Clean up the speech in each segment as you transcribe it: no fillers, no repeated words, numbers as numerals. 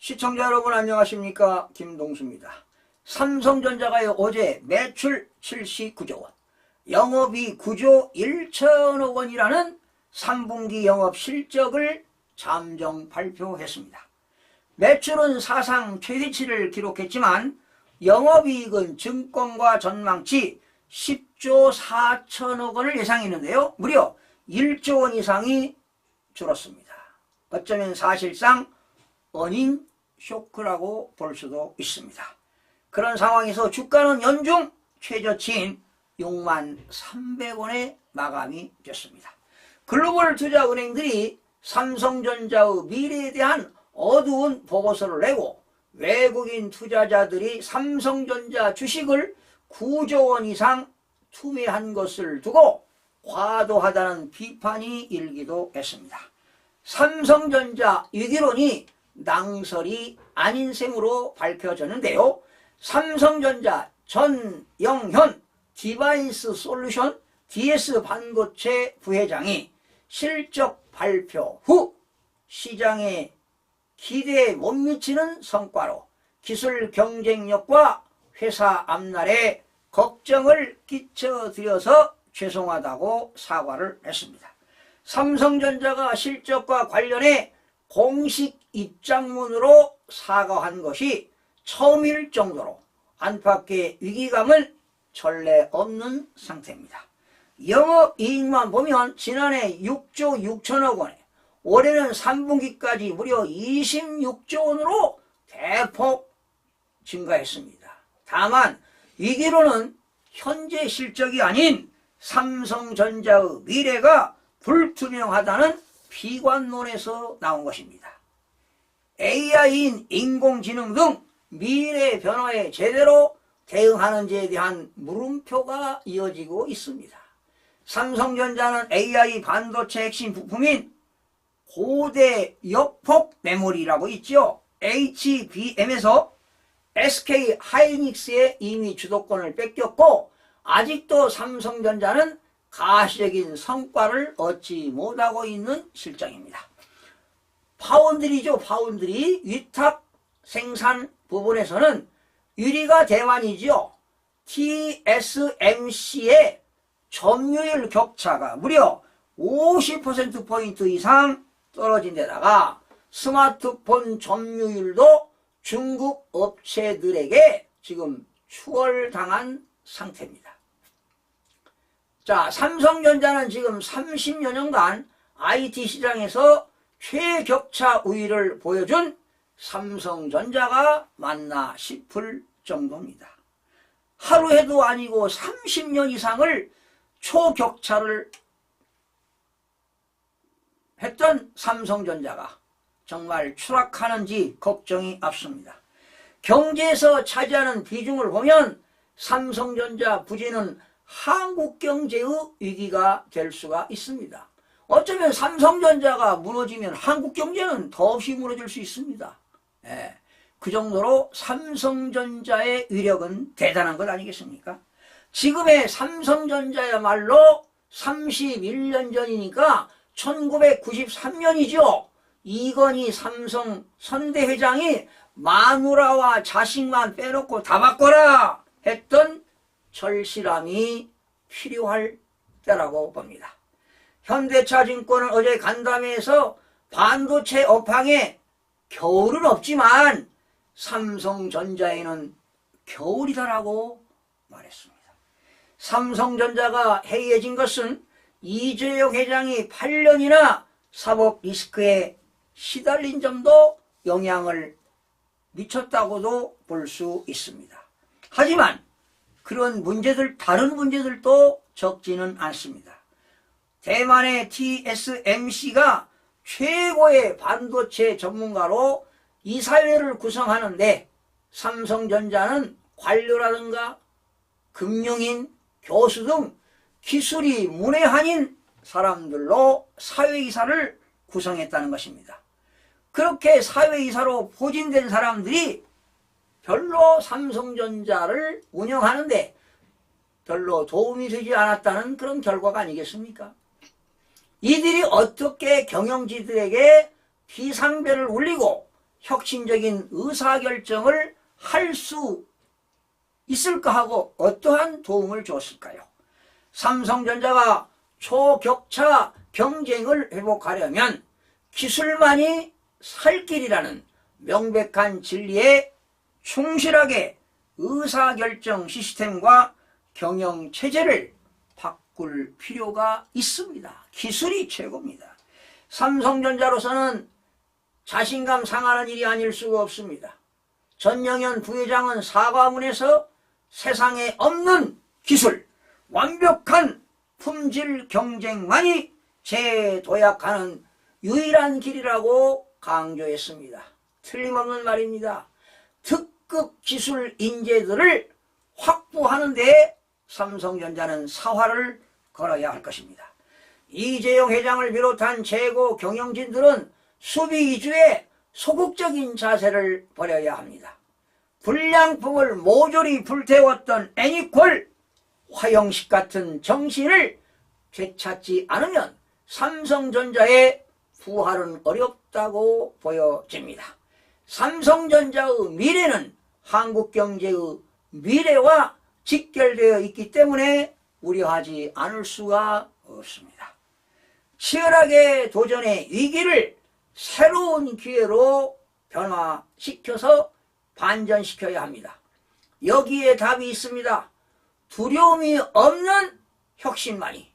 시청자 여러분 안녕하십니까? 김동수입니다. 삼성전자가 어제 매출 79조 원, 영업이익 9조 1천억 원이라는 3분기 영업 실적을 잠정 발표했습니다. 매출은 사상 최대치를 기록했지만 영업이익은 증권과 전망치 10조 4천억 원을 예상했는데요. 무려 1조 원 이상이 줄었습니다. 어쩌면 사실상 어닝 쇼크라고 볼 수도 있습니다. 그런 상황에서 주가는 연중 최저치인 6만 300원에 마감이 됐습니다. 글로벌 투자은행들이 삼성전자의 미래에 대한 어두운 보고서를 내고 외국인 투자자들이 삼성전자 주식을 9조 원 이상 투매한 것을 두고 과도하다는 비판이 일기도 했습니다. 삼성전자 위기론이 낭설이 아닌 셈으로 밝혀졌는데요. 삼성전자 전영현 디바이스 솔루션 DS 반도체 부회장이 실적 발표 후 시장의 기대에 못 미치는 성과로 기술 경쟁력과 회사 앞날에 걱정을 끼쳐드려서 죄송하다고 사과를 했습니다. 삼성전자가 실적과 관련해 공식 입장문으로 사과한 것이 처음일 정도로 안팎의 위기감은 전례 없는 상태입니다. 영업이익만 보면 지난해 6조 6천억 원에 올해는 3분기까지 무려 26조 원으로 대폭 증가했습니다. 다만 위기로는 현재 실적이 아닌 삼성전자의 미래가 불투명하다는 비관론에서 나온 것입니다. AI인 인공지능 등 미래 변화에 제대로 대응하는지에 대한 물음표가 이어지고 있습니다. 삼성전자는 AI 반도체 핵심 부품인 고대 역폭 메모리라고 있죠. HBM에서 SK 하이닉스에 이미 주도권을 뺏겼고 아직도 삼성전자는 가시적인 성과를 얻지 못하고 있는 실정입니다. 파운드리죠. 파운드리 위탁 생산 부분에서는 유리가 대만이죠. TSMC의 점유율 격차가 무려 50%포인트 이상 떨어진 데다가 스마트폰 점유율도 중국 업체들에게 지금 추월당한 상태입니다. 자, 삼성전자는 지금 30여 년간 IT 시장에서 최격차 우위를 보여준 삼성전자가 맞나 싶을 정도입니다. 하루 해도 아니고 30년 이상을 초격차를 했던 삼성전자가 정말 추락하는지 걱정이 앞섭니다. 경제에서 차지하는 비중을 보면 삼성전자 부진은 한국 경제의 위기가 될 수가 있습니다. 어쩌면 삼성전자가 무너지면 한국 경제는 더없이 무너질 수 있습니다. 그 정도로 삼성전자의 위력은 대단한 것 아니겠습니까? 지금의 삼성전자야말로 31년 전이니까 1993년이죠. 이건희 삼성 선대회장이 마누라와 자식만 빼놓고 다 바꿔라 했던 절실함이 필요할 때라고 봅니다. 현대차증권은 어제 간담회에서 반도체 업황에 겨울은 없지만 삼성전자에는 겨울이다라고 말했습니다. 삼성전자가 해이해진 것은 이재용 회장이 8년이나 사법 리스크에 시달린 점도 영향을 미쳤다고도 볼 수 있습니다. 하지만 그런 문제들, 다른 문제들도 적지는 않습니다. 대만의 TSMC가 최고의 반도체 전문가로 이사회를 구성하는데 삼성전자는 관료라든가 금융인, 교수 등 기술이 문외한인 사람들로 사회이사를 구성했다는 것입니다. 그렇게 사회이사로 포진된 사람들이 별로 삼성전자를 운영하는데 별로 도움이 되지 않았다는 그런 결과가 아니겠습니까? 이들이 어떻게 경영진들에게 비상벨을 울리고 혁신적인 의사결정을 할 수 있을까 하고 어떠한 도움을 줬을까요? 삼성전자가 초격차 경쟁을 회복하려면 기술만이 살 길이라는 명백한 진리에 충실하게 의사결정 시스템과 경영체제를 바꿀 필요가 있습니다. 기술이 최고입니다. 삼성전자로서는 자신감 상하는 일이 아닐 수가 없습니다. 전영현 부회장은 사과문에서 세상에 없는 기술, 완벽한 품질 경쟁만이 재도약하는 유일한 길이라고 강조했습니다. 틀림없는 말입니다. 특급 기술 인재들을 확보하는 데 삼성전자는 사활을 걸어야 할 것입니다. 이재용 회장을 비롯한 최고 경영진들은 수비 위주의 소극적인 자세를 버려야 합니다. 불량품을 모조리 불태웠던 애니콜, 화영식 같은 정신을 되찾지 않으면 삼성전자의 부활은 어렵다고 보여집니다. 삼성전자의 미래는 한국 경제의 미래와 직결되어 있기 때문에 우려하지 않을 수가 없습니다. 치열하게 도전의 위기를 새로운 기회로 변화시켜서 반전시켜야 합니다. 여기에 답이 있습니다. 두려움이 없는 혁신만이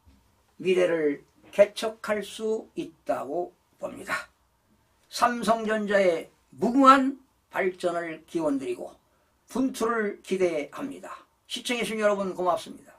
미래를 개척할 수 있다고 봅니다. 삼성전자의 무궁한 발전을 기원드리고 분투를 기대합니다. 시청해주신 여러분 고맙습니다.